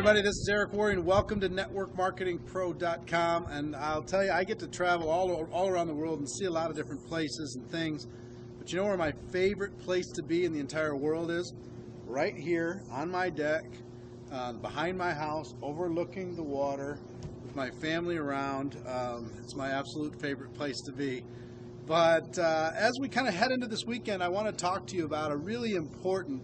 everybody, this is Eric Worre, and welcome to networkmarketingpro.com. And I'll tell you, I get to travel all around the world and see a lot of different places and things. But you know where my favorite place to be in the entire world is? Right here on my deck, behind my house, overlooking the water, with my family around. It's my absolute favorite place to be. But as we kind of head into this weekend, I want to talk to you about a really important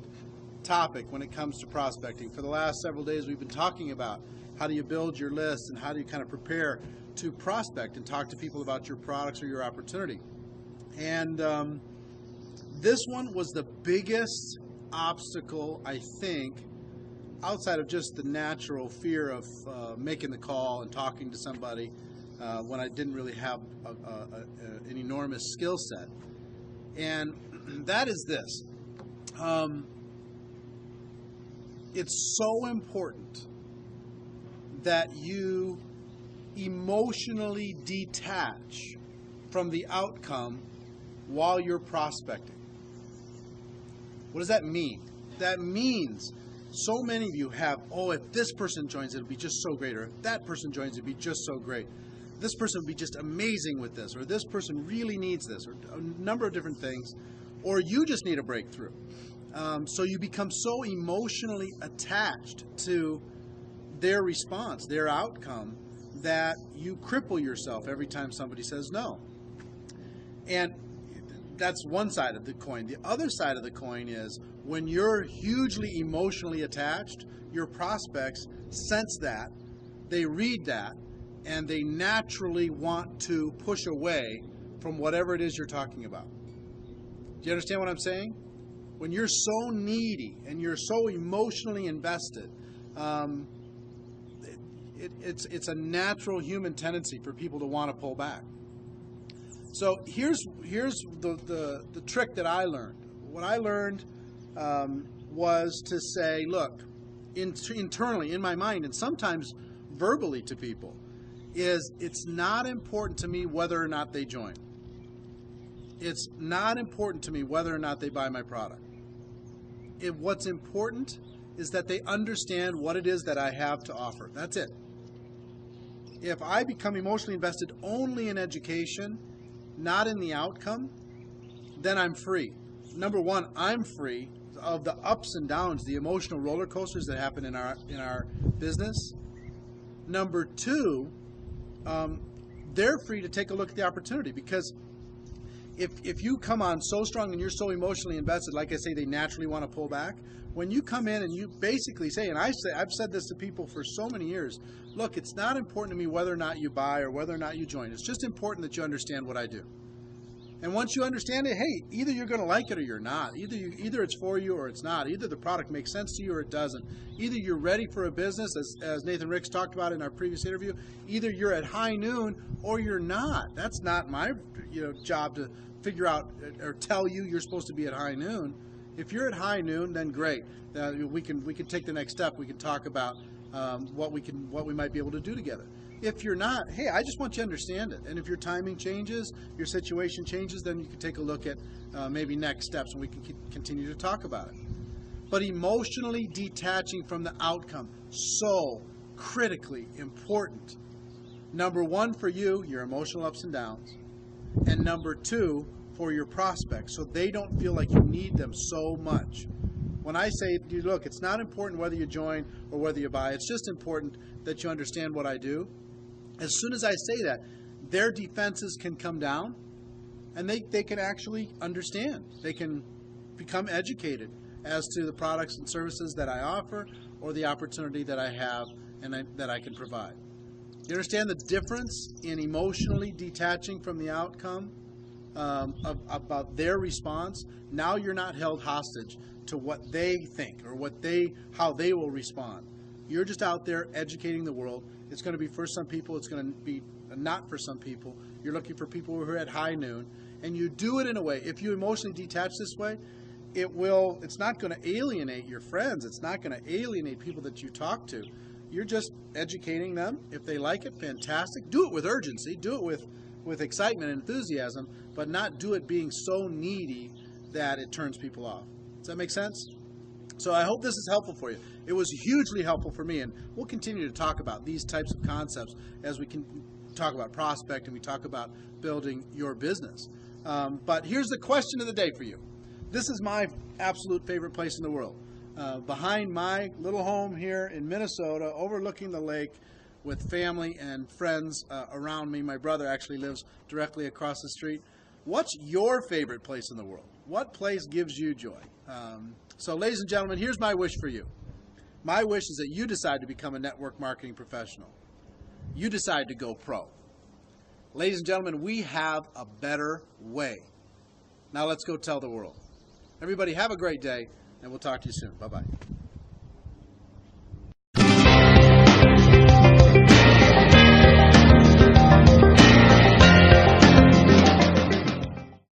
topic when it comes to prospecting. For the last several days, we've been talking about how do you build your list and how do you kind of prepare to prospect and talk to people about your products or your opportunity. And this one was the biggest obstacle, I think, outside of just the natural fear of making the call and talking to somebody when I didn't really have an enormous skill set. And that is this. It's so important that you emotionally detach from the outcome while you're prospecting. What does that mean? That means so many of you have, oh, if this person joins, it'll be just so great, or if that person joins, it'll be just so great. This person will be just amazing with this, or this person really needs this, or a number of different things, or you just need a breakthrough. So you become so emotionally attached to their response, their outcome, that you cripple yourself every time somebody says no. And that's one side of the coin. The other side of the coin is when you're hugely emotionally attached, your prospects sense that, they read that, and they naturally want to push away from whatever it is you're talking about. Do you understand what I'm saying? When you're so needy and you're so emotionally invested, it's a natural human tendency for people to want to pull back. So here's the trick that I learned. What I learned was to say, look, internally in my mind, and sometimes verbally to people, it's not important to me whether or not they join. It's not important to me whether or not they buy my product. What's important is that they understand what it is that I have to offer. That's it. If I become emotionally invested only in education, not in the outcome, then I'm free. Number one, I'm free of the ups and downs, the emotional roller coasters that happen in our business. Number two, they're free to take a look at the opportunity, because if you come on so strong and you're so emotionally invested, like I say, they naturally want to pull back. When you come in and you basically say, and I've said this to people for so many years, look, it's not important to me whether or not you buy or whether or not you join. It's just important that you understand what I do. And once you understand it, hey, either you're going to like it or you're not. Either it's for you or it's not. Either the product makes sense to you or it doesn't. Either you're ready for a business, as Nathan Ricks talked about in our previous interview. Either you're at high noon or you're not. That's not my job to figure out or tell you you're supposed to be at high noon. If you're at high noon, then great. We can take the next step. We can talk about what we might be able to do together. If you're not, hey, I just want you to understand it. And if your timing changes, your situation changes, then you can take a look at maybe next steps, and we can continue to talk about it. But emotionally detaching from the outcome, so critically important. Number one for you, your emotional ups and downs. And number two, for your prospects, so they don't feel like you need them so much. When I say, look, it's not important whether you join or whether you buy, it's just important that you understand what I do. As soon as I say that, their defenses can come down, and they can actually understand. They can become educated as to the products and services that I offer or the opportunity that I have and that I can provide. You understand the difference in emotionally detaching from the outcome about their response? Now you're not held hostage to what they think or how they will respond. You're just out there educating the world. It's going to be for some people. It's going to be not for some people. You're looking for people who are at high noon, and you do it in a way. If you emotionally detach this way, it's not going to alienate your friends. It's not going to alienate people that you talk to. You're just educating them. If they like it, fantastic. Do it with urgency. Do it with excitement and enthusiasm, but not do it being so needy that it turns people off. Does that make sense? So I hope this is helpful for you. It was hugely helpful for me, and we'll continue to talk about these types of concepts as we can talk about prospecting, we talk about building your business. But here's the question of the day for you. This is my absolute favorite place in the world. Behind my little home here in Minnesota, overlooking the lake, with family and friends around me. My brother actually lives directly across the street. What's your favorite place in the world? What place gives you joy? So ladies and gentlemen, here's my wish for you. My wish is that you decide to become a network marketing professional. You decide to go pro. Ladies and gentlemen, we have a better way. Now let's go tell the world. Everybody have a great day, and we'll talk to you soon. Bye-bye.